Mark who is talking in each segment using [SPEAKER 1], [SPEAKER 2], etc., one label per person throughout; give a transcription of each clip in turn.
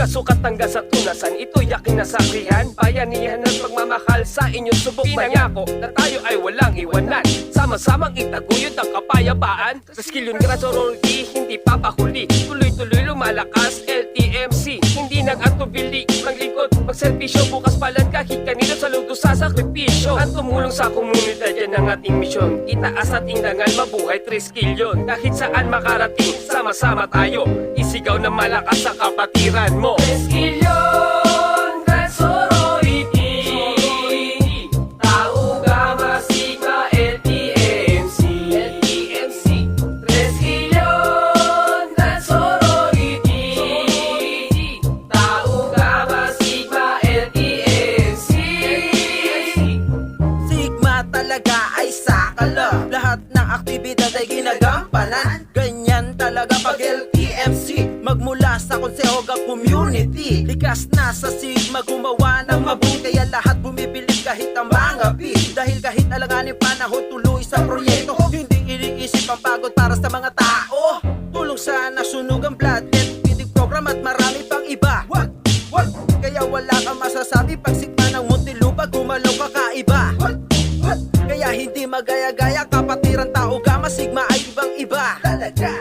[SPEAKER 1] sukat hanggang sa tunasan, ito'y aking nasaksihan. Bayanihan at pagmamahal sa inyong subok. Pinangako na tayo ay walang iwanan, sama-samang itaguyod ang kapayapaan. Sa skill yun grad sorority, hindi papahuli, tuloy-tuloy lumalakas LTMC. Hindi nag-atubili, maglingkod, magservisyo, bukas palan kahit kanino sa luto sa sakripisyo. At tumulong sa komunidad, yan ang ating misyon. Itaas at indangan, mabuhay 3 skill yun. Kahit saan makarating, sama-sama tayo, isigaw na malakas sa kapatiran mo. 3 skill yun, grad sorority, Tau Gamma Sigma LTMC. 3 skill yun, grad sorority, Tau Gamma Sigma LTMC.
[SPEAKER 2] Sigma talaga ay sakala, lahat ng aktibidad ay ginagampanan. Ganyan talaga pag LTMC, magmula sa konseho hanggang community. Likas na sa Sigma gumawa ng mabuti, kaya lahat bumibilib kahit ang mga pi. Dahil kahit alanganin panahon, tuloy sa proyekto, hindi iniisip ang pagod para sa mga tao. Tulong sa nasunugang blood and feeding program at marami pang iba. What? Kaya wala kang masasabi pag Sigma ng Muntinlupa gumalaw kakaiba. Kaya hindi magaya-gaya, kapatiran Tau Gamma Sigma ay ibang-iba talaga.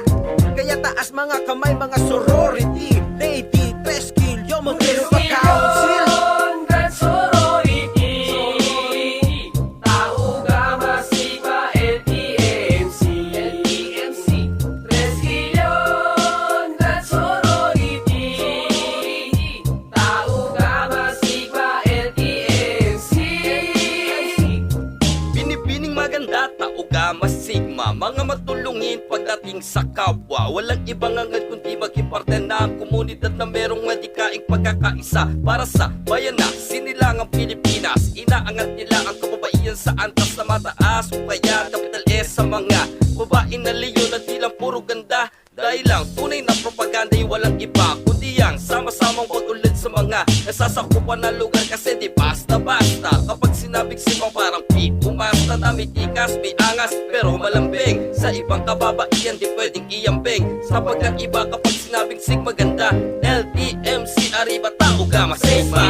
[SPEAKER 2] Kaya taas mga kamay, mga sorority, lady, 3 skill yo, mag-ero pa council.
[SPEAKER 1] Grad sorority, Tau Gamma Sigma LTMC. 3 skill yun, grad sorority, Tau Gamma Sigma LTMC.
[SPEAKER 3] Binibining maganda, Tau Gamma Sigma, mga matulungin pagdating sa kapwa. Walang ibang angad kundi maging parte ng komunidad na merong madikaing pagkakaisa para sa bayan na sinilangang Pilipinas. Inaangat nila ang kababaihan sa antas na mataas, o kaya capital S sa mga babae na leyon na di lang puro ganda. Dahil lang tunay na propaganda ay walang iba kundi yang sama-samang pag-ulad sa mga nasasakupan na lugar. Kasi di basta-basta kapag sinabing Sigma parang umasta na may tikas, may angas pero malambing. Sa ibang kababaihan di pwedeng iyambing, sapagkat iba kapag sinabing Sigma ganda. LTMC, arriba, Tau Gamma Sigma.